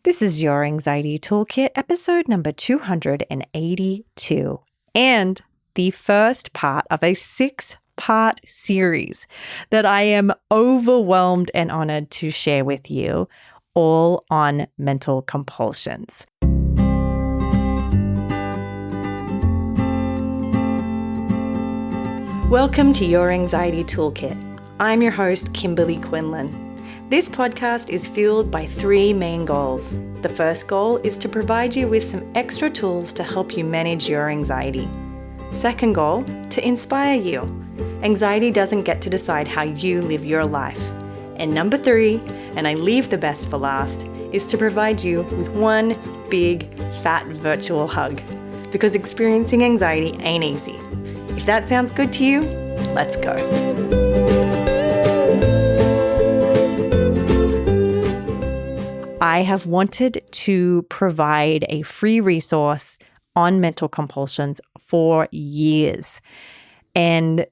This is Your Anxiety Toolkit, episode number 282, and the first part of a 6-part series that I am overwhelmed and honored to share with you, all on mental compulsions. Welcome to Your Anxiety Toolkit. I'm your host, Kimberly Quinlan. This podcast is fueled by 3 main goals. The first goal is to provide you with some extra tools to help you manage your anxiety. Second goal, to inspire you. Anxiety doesn't get to decide how you live your life. And number 3, and I leave the best for last, is to provide you with one big, fat virtual hug. Because experiencing anxiety ain't easy. If that sounds good to you, let's go. I have wanted to provide a free resource on mental compulsions for years. And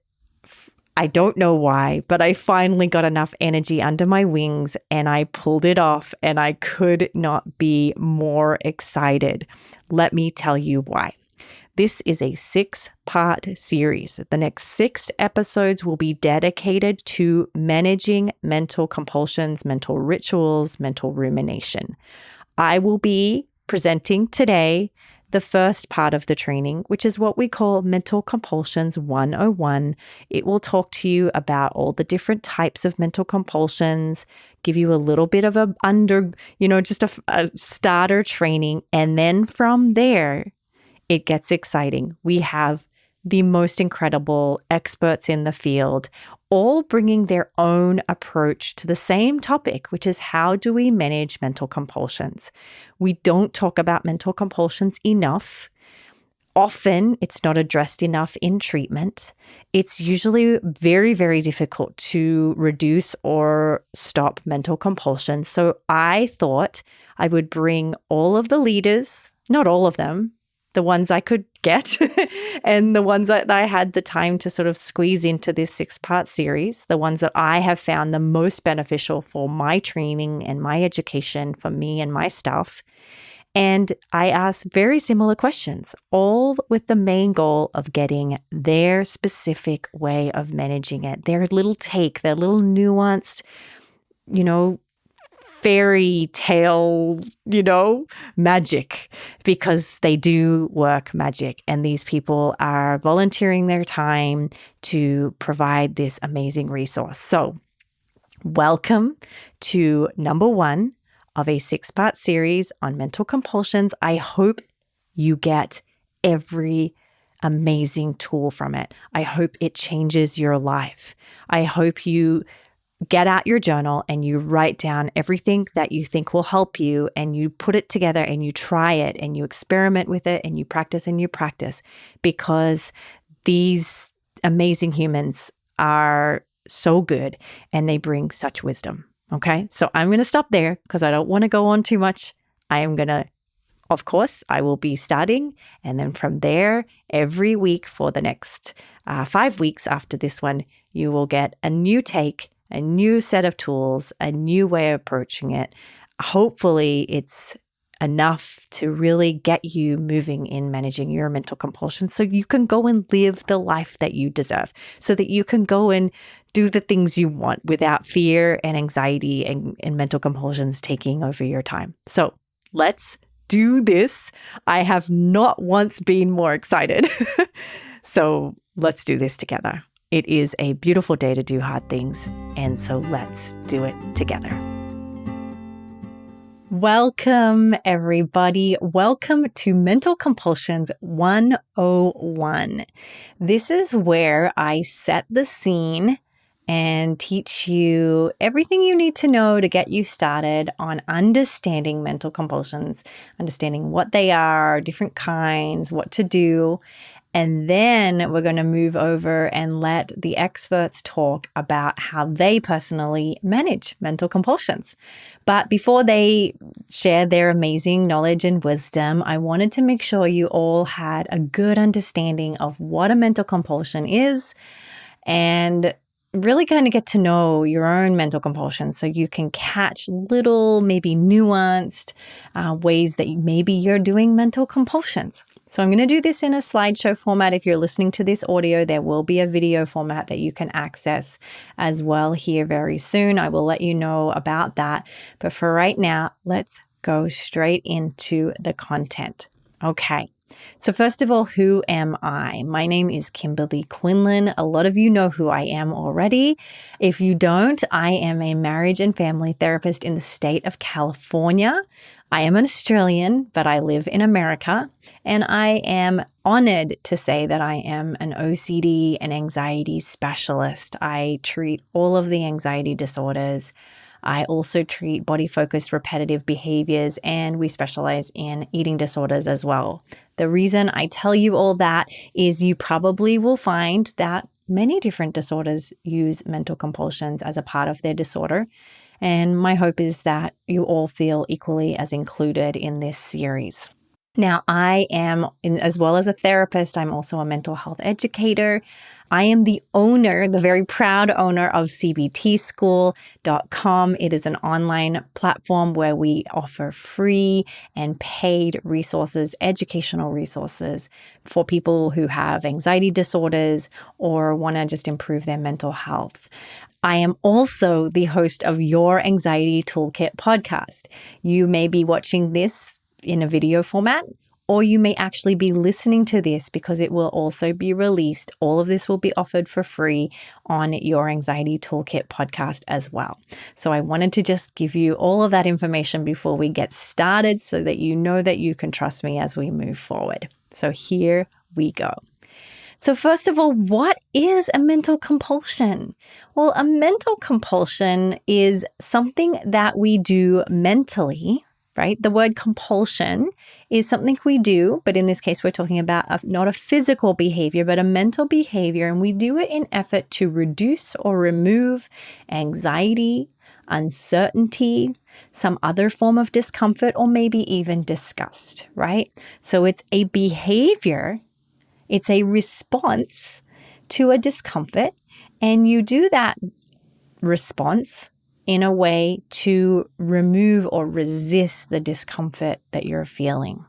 I don't know why, but I finally got enough energy under my wings and I pulled it off, and I could not be more excited. Let me tell you why. This is a 6-part series. The next 6 episodes will be dedicated to managing mental compulsions, mental rituals, mental rumination. I will be presenting today the first part of the training, which is what we call Mental Compulsions 101. It will talk to you about all the different types of mental compulsions, give you a little bit of a starter training. And then from there, it gets exciting. We have the most incredible experts in the field, all bringing their own approach to the same topic, which is how do we manage mental compulsions? We don't talk about mental compulsions enough. Often, it's not addressed enough in treatment. It's usually very, very difficult to reduce or stop mental compulsions. So I thought I would bring all of the leaders, not all of them, the ones I could get and the ones that I had the time to sort of squeeze into this 6-part series, the ones that I have found the most beneficial for my training and my education, for me and my stuff. And I asked very similar questions, all with the main goal of getting their specific way of managing it, their little take, their little nuanced, fairy tale, magic, because they do work magic. And these people are volunteering their time to provide this amazing resource. So welcome to number 1 of a 6-part series on mental compulsions. I hope you get every amazing tool from it. I hope it changes your life. I hope you get out your journal and you write down everything that you think will help you, and you put it together and you try it and you experiment with it and you practice, because these amazing humans are so good and they bring such wisdom. Okay, so I'm going to stop there because I don't want to go on too much. I will be starting, and then from there, every week for the next 5 weeks after this one, you will get a new take, a new set of tools, a new way of approaching it. Hopefully, it's enough to really get you moving in managing your mental compulsions so you can go and live the life that you deserve, so that you can go and do the things you want without fear and anxiety and mental compulsions taking over your time. So let's do this. I have not once been more excited. So let's do this together. It is a beautiful day to do hard things, and so let's do it together. Welcome, everybody. Welcome to Mental Compulsions 101. This is where I set the scene and teach you everything you need to know to get you started on understanding mental compulsions, understanding what they are, different kinds, what to do. And then we're going to move over and let the experts talk about how they personally manage mental compulsions. But before they share their amazing knowledge and wisdom, I wanted to make sure you all had a good understanding of what a mental compulsion is and really kind of get to know your own mental compulsions so you can catch little, maybe nuanced ways that maybe you're doing mental compulsions. So I'm going to do this in a slideshow format. If you're listening to this audio, there will be a video format that you can access as well here very soon. I will let you know about that. But for right now, let's go straight into the content. Okay. So first of all, who am I? My name is Kimberly Quinlan. A lot of you know who I am already. If you don't, I am a marriage and family therapist in the state of California. I am an Australian, but I live in America, and I am honored to say that I am an OCD and anxiety specialist. I treat all of the anxiety disorders. I also treat body-focused repetitive behaviors, and we specialize in eating disorders as well. The reason I tell you all that is you probably will find that many different disorders use mental compulsions as a part of their disorder. And my hope is that you all feel equally as included in this series. Now, I am, as well as a therapist, I'm also a mental health educator. I am the owner, the very proud owner of cbtschool.com. It is an online platform where we offer free and paid resources, educational resources for people who have anxiety disorders or want to just improve their mental health. I am also the host of Your Anxiety Toolkit podcast. You may be watching this in a video format, or you may actually be listening to this because it will also be released. All of this will be offered for free on Your Anxiety Toolkit podcast as well. So I wanted to just give you all of that information before we get started so that you know that you can trust me as we move forward. So here we go. So first of all, what is a mental compulsion? Well, a mental compulsion is something that we do mentally, right? The word compulsion is something we do, but in this case, we're talking about not a physical behavior, but a mental behavior. And we do it in effort to reduce or remove anxiety, uncertainty, some other form of discomfort, or maybe even disgust, right? So it's a behavior. It's a response to a discomfort, and you do that response in a way to remove or resist the discomfort that you're feeling.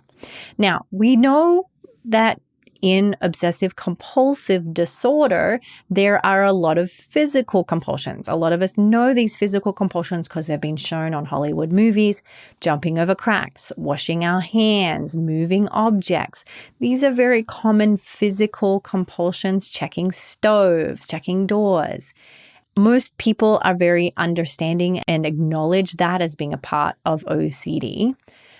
Now, we know that in obsessive compulsive disorder, there are a lot of physical compulsions. A lot of us know these physical compulsions because they've been shown on Hollywood movies, jumping over cracks, washing our hands, moving objects. These are very common physical compulsions, checking stoves, checking doors. Most people are very understanding and acknowledge that as being a part of OCD.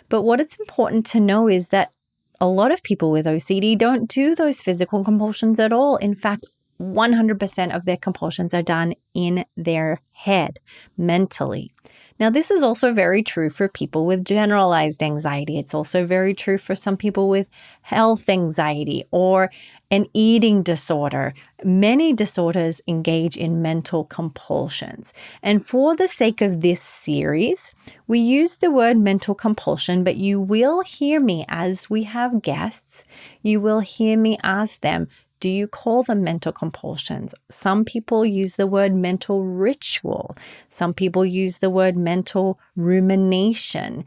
But what it's important to know is that a lot of people with OCD don't do those physical compulsions at all. In fact, 100% of their compulsions are done in their head, mentally. Now, this is also very true for people with generalized anxiety. It's also very true for some people with health anxiety or an eating disorder. Many disorders engage in mental compulsions. And for the sake of this series, we use the word mental compulsion, but you will hear me as we have guests, you will hear me ask them, do you call them mental compulsions? Some people use the word mental ritual. Some people use the word mental rumination.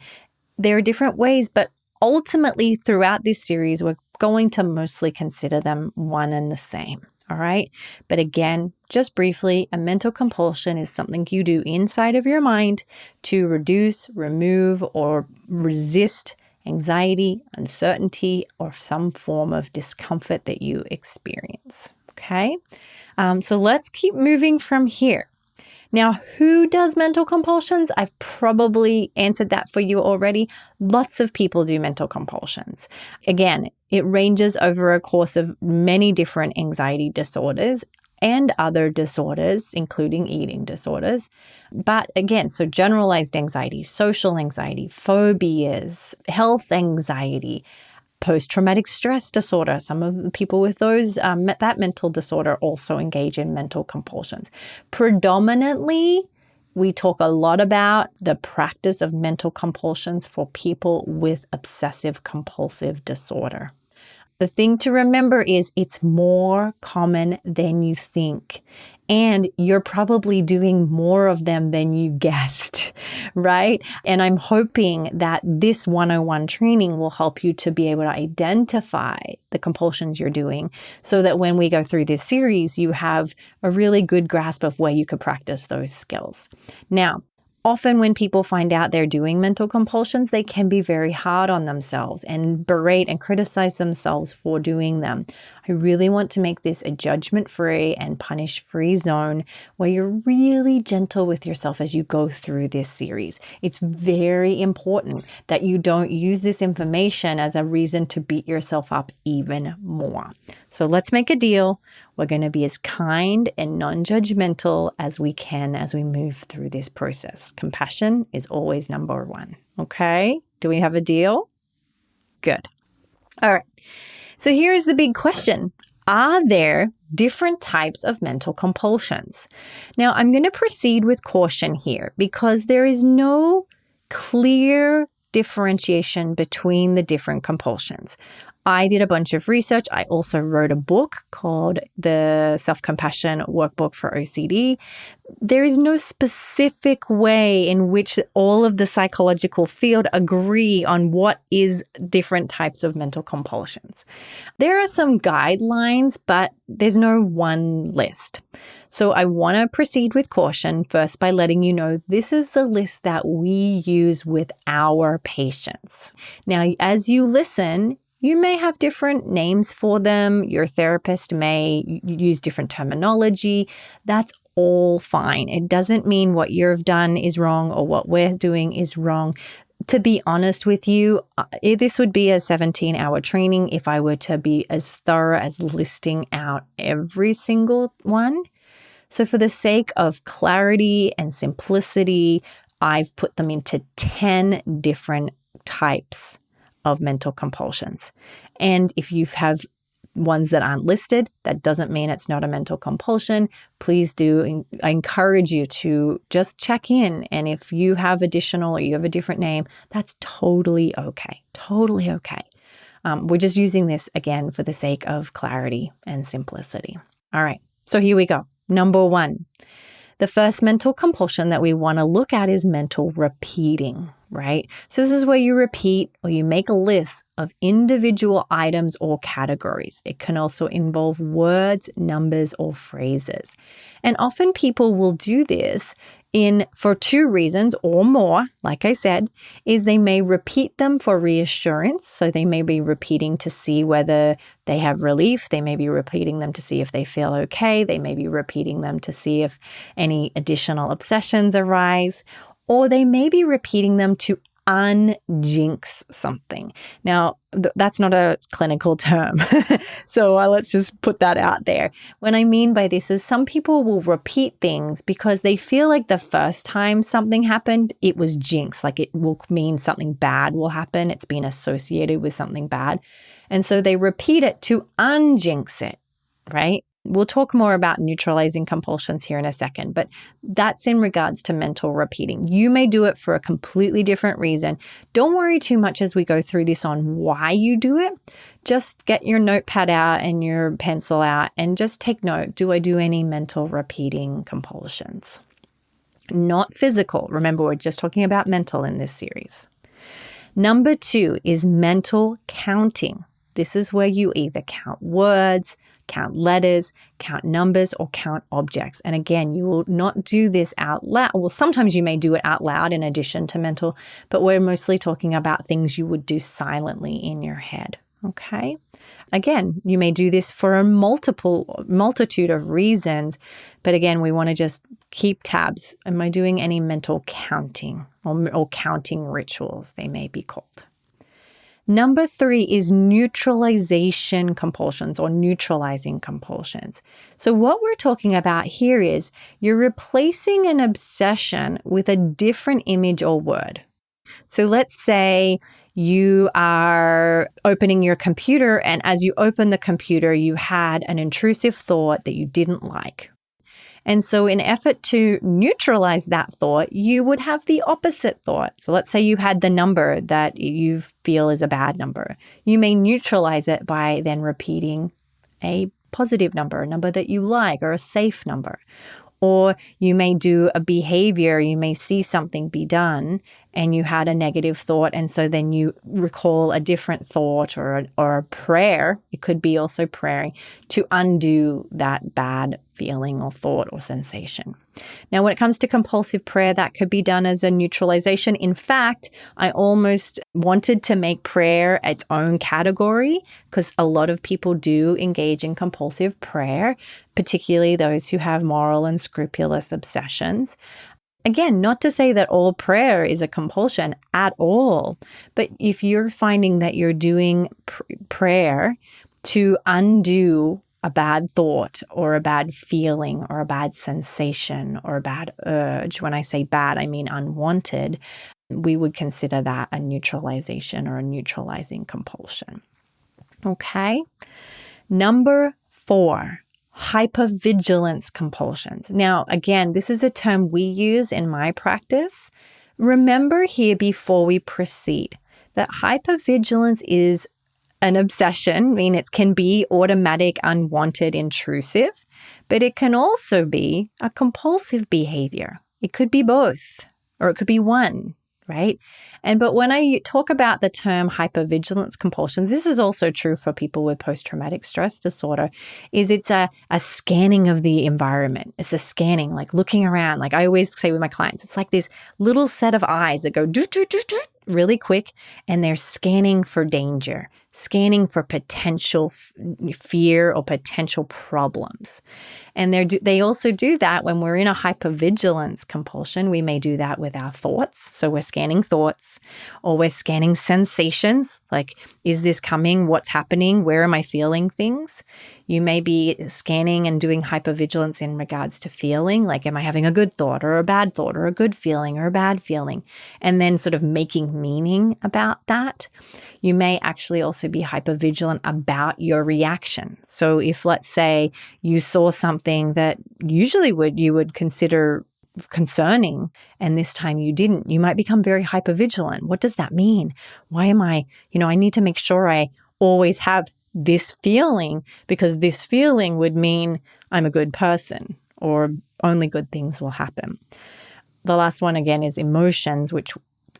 There are different ways, but ultimately throughout this series, we're going to mostly consider them one and the same. All right. But again, just briefly, a mental compulsion is something you do inside of your mind to reduce, remove, or resist anxiety, uncertainty, or some form of discomfort that you experience. Okay. So let's keep moving from here. Now, who does mental compulsions? I've probably answered that for you already. Lots of people do mental compulsions. Again, it ranges over a course of many different anxiety disorders and other disorders, including eating disorders. But again, so generalized anxiety, social anxiety, phobias, health anxiety, post-traumatic stress disorder. Some of the people with those that mental disorder also engage in mental compulsions. Predominantly, we talk a lot about the practice of mental compulsions for people with obsessive compulsive disorder. The thing to remember is it's more common than you think. And you're probably doing more of them than you guessed, right? And I'm hoping that this 101 training will help you to be able to identify the compulsions you're doing so that when we go through this series, you have a really good grasp of where you could practice those skills. Now, often when people find out they're doing mental compulsions, they can be very hard on themselves and berate and criticize themselves for doing them. I really want to make this a judgment-free and punish-free zone where you're really gentle with yourself as you go through this series. It's very important that you don't use this information as a reason to beat yourself up even more. So let's make a deal. We're going to be as kind and non-judgmental as we can as we move through this process. Compassion is always number one. Okay? Do we have a deal? Good. All right. So here's the big question. Are there different types of mental compulsions? Now, I'm going to proceed with caution here because there is no clear differentiation between the different compulsions. I did a bunch of research. I also wrote a book called the Self-Compassion Workbook for OCD. There is no specific way in which all of the psychological field agree on what is different types of mental compulsions. There are some guidelines, but there's no one list. So I want to proceed with caution first by letting you know this is the list that we use with our patients. Now, as you listen, you may have different names for them. Your therapist may use different terminology. That's all fine. It doesn't mean what you've done is wrong or what we're doing is wrong. To be honest with you, this would be a 17-hour training if I were to be as thorough as listing out every single one. So for the sake of clarity and simplicity, I've put them into 10 different types of mental compulsions. And if you have ones that aren't listed, that doesn't mean it's not a mental compulsion. Please do. I encourage you to just check in. And if you have additional or you have a different name, that's totally okay. Totally okay. We're just using this again for the sake of clarity and simplicity. All right. So here we go. Number one. The first mental compulsion that we want to look at is mental repeating, right? So this is where you repeat or you make a list of individual items or categories. It can also involve words, numbers, or phrases. And often people will do this for two reasons or more, like I said, is they may repeat them for reassurance. So they may be repeating to see whether they have relief. They may be repeating them to see if they feel okay. They may be repeating them to see if any additional obsessions arise. Or they may be repeating them to unjinx something. Now, that's not a clinical term. So let's just put that out there. What I mean by this is some people will repeat things because they feel like the first time something happened, it was jinx, like it will mean something bad will happen. It's been associated with something bad. And so they repeat it to unjinx it, right? We'll talk more about neutralizing compulsions here in a second, but that's in regards to mental repeating. You may do it for a completely different reason. Don't worry too much as we go through this on why you do it. Just get your notepad out and your pencil out and just take note. Do I do any mental repeating compulsions? Not physical. Remember, we're just talking about mental in this series. Number two is mental counting. This is where you either count words, count letters, count numbers, or count objects. And again, you will not do this out loud. Well, sometimes you may do it out loud in addition to mental, but we're mostly talking about things you would do silently in your head. Okay? Again, you may do this for a multitude of reasons, but again, we want to just keep tabs. Am I doing any mental counting or counting rituals, they may be called? Number three is neutralization compulsions or neutralizing compulsions. So what we're talking about here is you're replacing an obsession with a different image or word. So let's say you are opening your computer, and as you open the computer, you had an intrusive thought that you didn't like. And so in effort to neutralize that thought, you would have the opposite thought. So let's say you had the number that you feel is a bad number. You may neutralize it by then repeating a positive number, a number that you like, or a safe number. Or you may do a behavior, you may see something be done and you had a negative thought, and so then you recall a different thought or a prayer. It could be also praying to undo that bad feeling or thought or sensation. Now, when it comes to compulsive prayer, that could be done as a neutralization. In fact, I almost wanted to make prayer its own category because a lot of people do engage in compulsive prayer, particularly those who have moral and scrupulous obsessions. Again, not to say that all prayer is a compulsion at all, but if you're finding that you're doing prayer to undo a bad thought or a bad feeling or a bad sensation or a bad urge, when I say bad, I mean unwanted, we would consider that a neutralization or a neutralizing compulsion. Okay. Number 4. Hypervigilance compulsions. Now, again, this is a term we use in my practice. Remember here before we proceed that hypervigilance is an obsession. I mean, it can be automatic, unwanted, intrusive, but it can also be a compulsive behavior. It could be both, or it could be one, right? But when I talk about the term hypervigilance compulsions, this is also true for people with post-traumatic stress disorder, is it's a scanning of the environment. It's a scanning, like looking around. Like I always say with my clients, it's like this little set of eyes that go do, do, do, do, really quick, and they're scanning for danger, scanning for potential fear or potential problems. And they also do that when we're in a hypervigilance compulsion. We may do that with our thoughts. So we're scanning thoughts, or we're scanning sensations, like, is this coming? What's happening? Where am I feeling things? You may be scanning and doing hypervigilance in regards to feeling, like, am I having a good thought or a bad thought or a good feeling or a bad feeling? And then sort of making meaning about that. You may actually also be hypervigilant about your reaction. So if, let's say, you saw something that usually you would consider concerning, and this time you didn't, you might become very hypervigilant. What does that mean? Why am I need to make sure I always have this feeling, because this feeling would mean I'm a good person or only good things will happen. The last one, again, is emotions, which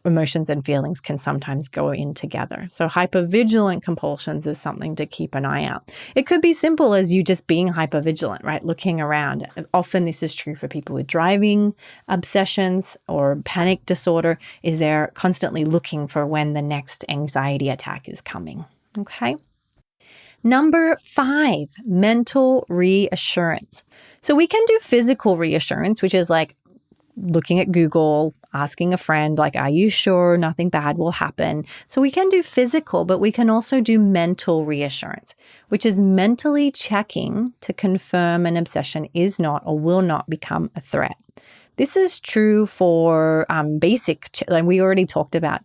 emotions and feelings can sometimes go in together. So hypervigilant compulsions is something to keep an eye out. It could be simple as you just being hypervigilant, right? Looking around. Often this is true for people with driving obsessions or panic disorder, is they're constantly looking for when the next anxiety attack is coming. Okay. Number 5, mental reassurance. So we can do physical reassurance, which is like looking at Google, asking a friend, like, are you sure nothing bad will happen? So we can do physical, but we can also do mental reassurance, which is mentally checking to confirm an obsession is not or will not become a threat. This is true for like we already talked about,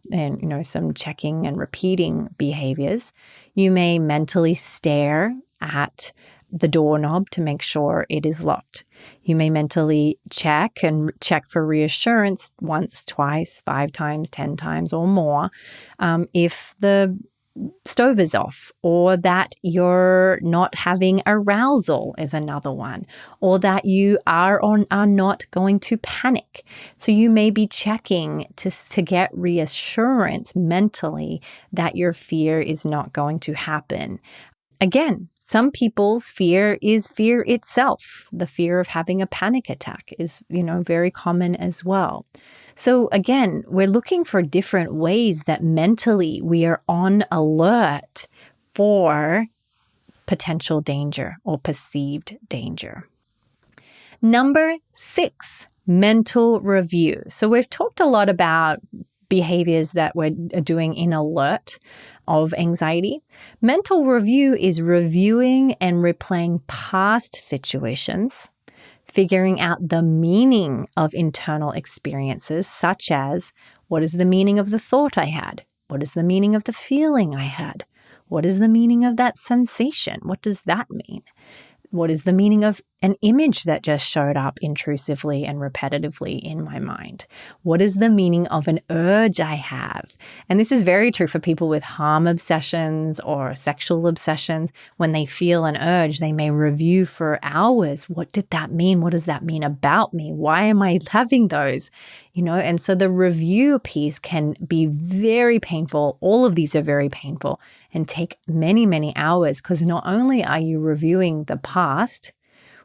some checking and repeating behaviors. You may mentally stare at the doorknob to make sure it is locked. You may mentally check for reassurance once, twice, 5 times, 10 times or more if the stove is off, or that you're not having arousal is another one, or that you are not going to panic. So you may be checking to get reassurance mentally that your fear is not going to happen. Again, some people's fear is fear itself. The fear of having a panic attack is, very common as well. So again, we're looking for different ways that mentally we are on alert for potential danger or perceived danger. Number 6, mental review. So we've talked a lot about behaviors that we're doing in alert of anxiety. Mental review is reviewing and replaying past situations, figuring out the meaning of internal experiences, such as, what is the meaning of the thought I had? What is the meaning of the feeling I had? What is the meaning of that sensation? What does that mean? What is the meaning of an image that just showed up intrusively and repetitively in my mind? What is the meaning of an urge I have? And this is very true for people with harm obsessions or sexual obsessions. When they feel an urge, they may review for hours. What did that mean? What does that mean about me? Why am I having those? And so the review piece can be very painful. All of these are very painful and take many, many hours, because not only are you reviewing the past,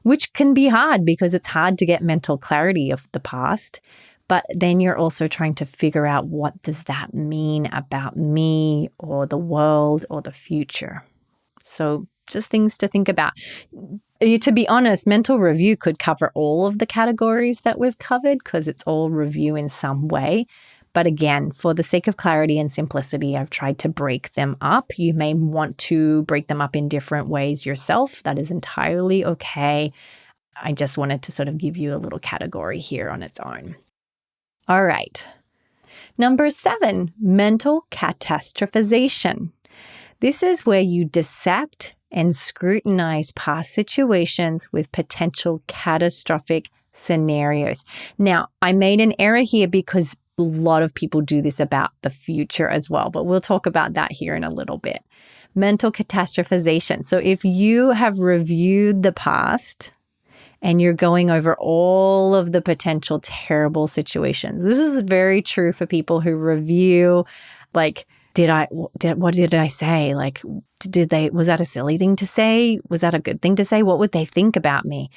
which can be hard because it's hard to get mental clarity of the past, but then you're also trying to figure out, what does that mean about me or the world or the future? So just things to think about. To be honest, mental review could cover all of the categories that we've covered, because it's all review in some way. But again, for the sake of clarity and simplicity, I've tried to break them up. You may want to break them up in different ways yourself. That is entirely okay. I just wanted to sort of give you a little category here on its own. All right. Number 7, mental catastrophization. This is where you dissect and scrutinize past situations with potential catastrophic scenarios. Now, I made an error here because a lot of people do this about the future as well, but we'll talk about that here in a little bit. Mental catastrophization. So if you have reviewed the past and you're going over all of the potential terrible situations, this is very true for people who review, like, what did I say? Like, was that a silly thing to say? Was that a good thing to say? What would they think about me?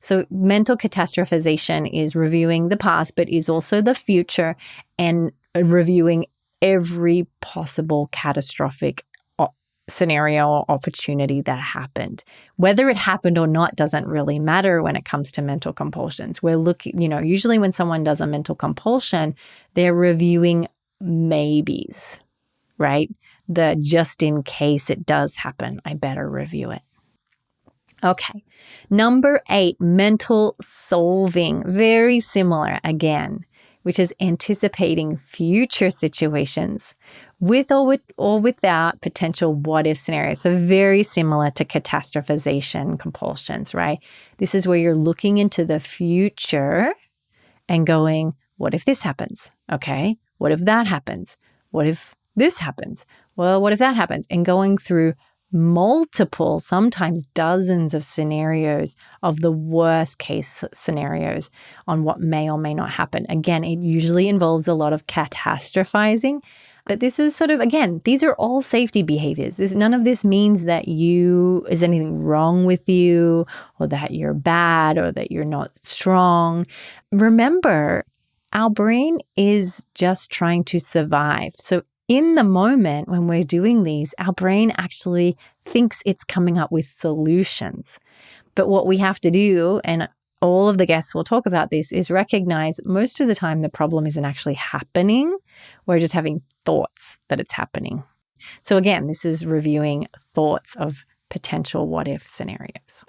So mental catastrophization is reviewing the past, but is also the future, and reviewing every possible catastrophic scenario or opportunity that happened. Whether it happened or not doesn't really matter when it comes to mental compulsions. We're looking, usually when someone does a mental compulsion, they're reviewing maybes, right? The just in case it does happen, I better review it. Okay. Number 8, mental solving. Very similar again, which is anticipating future situations with or without potential what-if scenarios. So very similar to catastrophization compulsions, right? This is where you're looking into the future and going, what if this happens? Okay. What if that happens? What if this happens? Well, what if that happens? And going through multiple, sometimes dozens of scenarios of the worst case scenarios on what may or may not happen. Again, it usually involves a lot of catastrophizing, but this is sort of, again, these are all safety behaviors. None of this means that is anything wrong with you, or that you're bad, or that you're not strong. Remember, our brain is just trying to survive. So in the moment when we're doing these, our brain actually thinks it's coming up with solutions. But what we have to do, and all of the guests will talk about this, is recognize most of the time the problem isn't actually happening. We're just having thoughts that it's happening. So again, this is reviewing thoughts of potential what-if scenarios.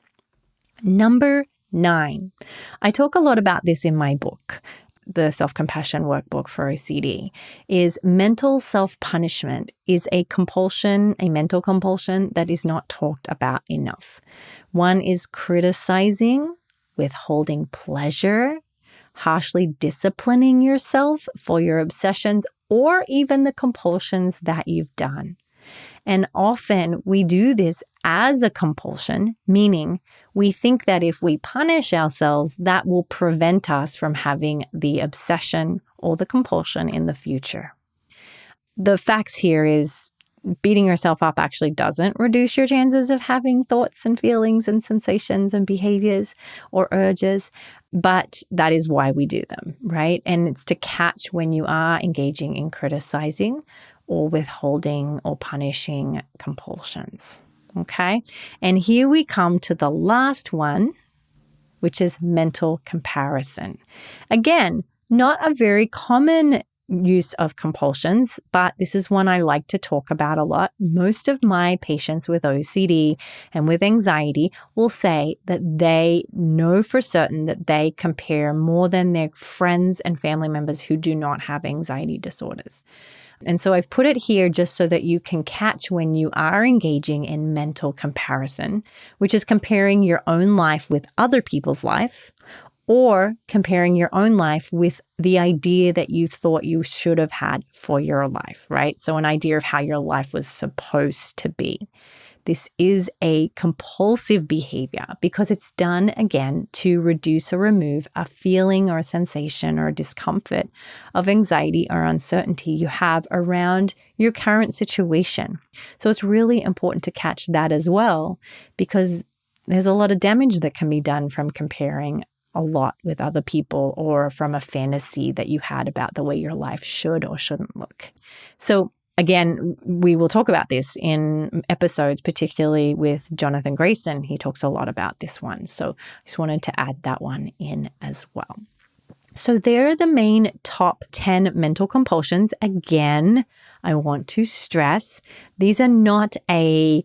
Number 9. I talk a lot about this in my book, the Self-Compassion Workbook for OCD, is mental self-punishment is a mental compulsion that is not talked about enough. One is criticizing, withholding pleasure, harshly disciplining yourself for your obsessions or even the compulsions that you've done. And often we do this as a compulsion, meaning we think that if we punish ourselves, that will prevent us from having the obsession or the compulsion in the future. The facts here is beating yourself up actually doesn't reduce your chances of having thoughts and feelings and sensations and behaviors or urges, but that is why we do them, right? And it's to catch when you are engaging in criticizing or withholding or punishing compulsions. Okay. And here we come to the last one, which is mental comparison. Again, not a very common use of compulsions, but this is one I like to talk about a lot. Most of my patients with OCD and with anxiety will say that they know for certain that they compare more than their friends and family members who do not have anxiety disorders. And so I've put it here just so that you can catch when you are engaging in mental comparison, which is comparing your own life with other people's life, or comparing your own life with the idea that you thought you should have had for your life, right? So an idea of how your life was supposed to be. This is a compulsive behavior because it's done, again, to reduce or remove a feeling or a sensation or a discomfort of anxiety or uncertainty you have around your current situation. So it's really important to catch that as well, because there's a lot of damage that can be done from comparing a lot with other people or from a fantasy that you had about the way your life should or shouldn't look. So again, we will talk about this in episodes, particularly with Jonathan Grayson. He talks a lot about this one. So I just wanted to add that one in as well. So there are the main top 10 mental compulsions. Again, I want to stress, these are not a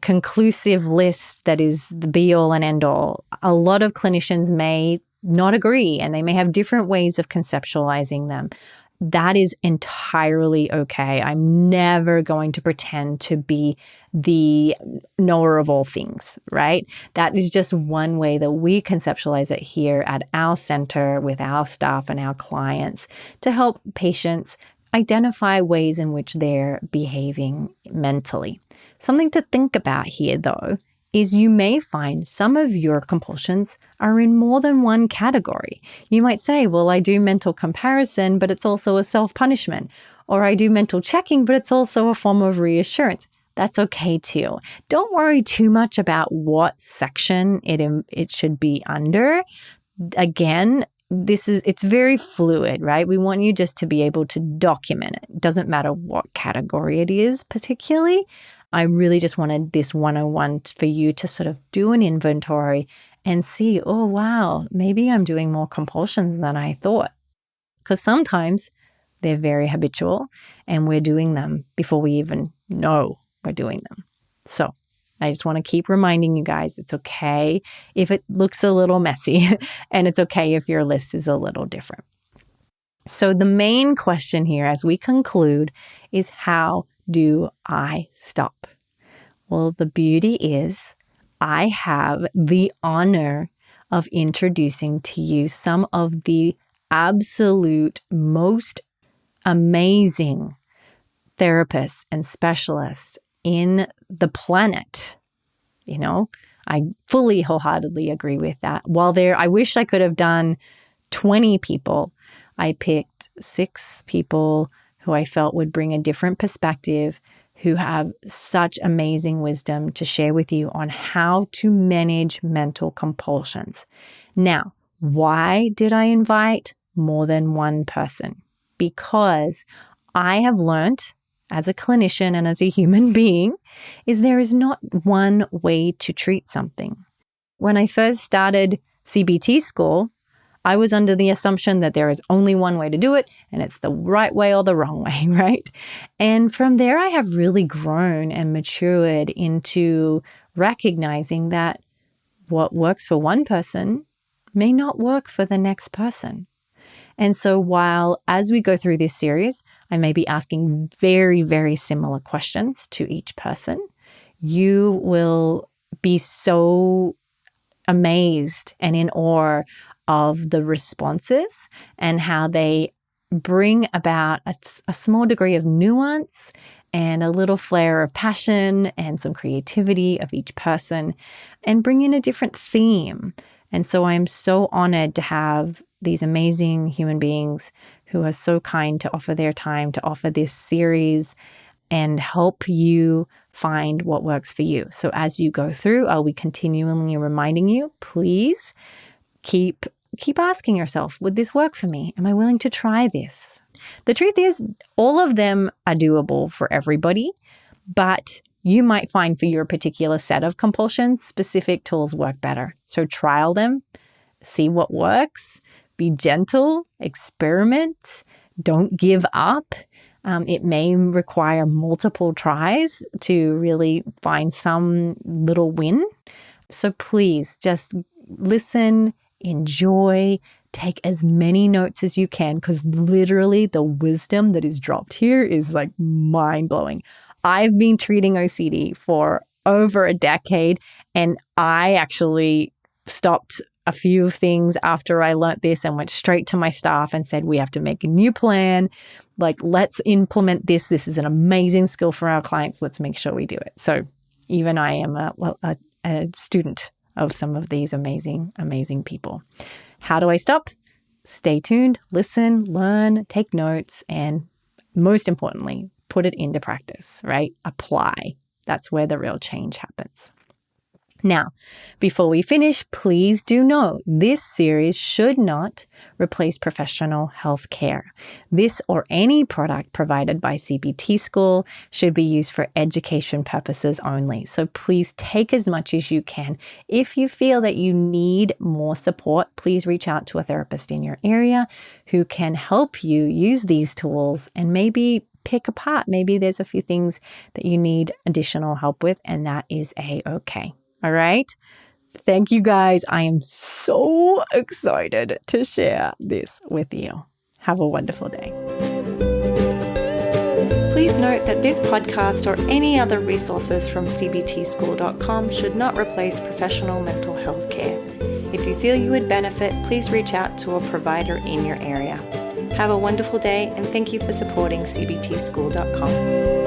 conclusive list that is the be all and end all. A lot of clinicians may not agree, and they may have different ways of conceptualizing them. That is entirely okay. I'm never going to pretend to be the knower of all things, right? That is just one way that we conceptualize it here at our center with our staff and our clients to help patients identify ways in which they're behaving mentally. Something to think about here, though, is you may find some of your compulsions are in more than one category. You might say, well, I do mental comparison, but it's also a self-punishment. Or I do mental checking, but it's also a form of reassurance. That's okay too. Don't worry too much about what section it should be under. Again, it's very fluid, right? We want you just to be able to document it. It doesn't matter what category it is particularly. I really just wanted this 101 for you to sort of do an inventory and see, oh, wow, maybe I'm doing more compulsions than I thought. Because sometimes they're very habitual and we're doing them before we even know we're doing them. So I just want to keep reminding you guys, it's okay if it looks a little messy and it's okay if your list is a little different. So the main question here as we conclude is, how do I stop? Well, the beauty is I have the honor of introducing to you some of the absolute most amazing therapists and specialists in the planet. You know, I fully wholeheartedly agree with that. I wish I could have done 20 people. I picked 6 people who I felt would bring a different perspective, who have such amazing wisdom to share with you on how to manage mental compulsions. Now, why did I invite more than one person? Because I have learned as a clinician and as a human being is there is not one way to treat something. When I first started CBT school, I was under the assumption that there is only one way to do it, and it's the right way or the wrong way, right? And from there, I have really grown and matured into recognizing that what works for one person may not work for the next person. And so while as we go through this series, I may be asking very, very similar questions to each person, you will be so amazed and in awe of the responses and how they bring about a small degree of nuance and a little flair of passion and some creativity of each person and bring in a different theme. And so I'm so honored to have these amazing human beings who are so kind to offer their time to offer this series and help you find what works for you. So as you go through, I'll be continually reminding you, please keep asking yourself, would this work for me? Am I willing to try this? The truth is, all of them are doable for everybody, but you might find for your particular set of compulsions, specific tools work better. So trial them, see what works, be gentle, experiment, don't give up. It may require multiple tries to really find some little win. So please just listen, enjoy, Take as many notes as you can, because literally the wisdom that is dropped here is like mind-blowing. I've been treating OCD for over a decade, and I actually stopped a few things after I learnt this and went straight to my staff and said, we have to make a new plan. Like, let's implement this. This is an amazing skill for our clients. Let's make sure we do it. So even I am a student of some of these amazing, amazing people. How do I stop? Stay tuned, listen, learn, take notes, and most importantly, put it into practice, right? Apply. That's where the real change happens. Now, before we finish, please do know this series should not replace professional health care. This or any product provided by CBT School should be used for education purposes only. So please take as much as you can. If you feel that you need more support, please reach out to a therapist in your area who can help you use these tools and maybe pick apart. Maybe there's a few things that you need additional help with, and that is a-okay. All right. Thank you guys. I am so excited to share this with you. Have a wonderful day. Please note that this podcast or any other resources from cbtschool.com should not replace professional mental health care. If you feel you would benefit, please reach out to a provider in your area. Have a wonderful day, and thank you for supporting cbtschool.com.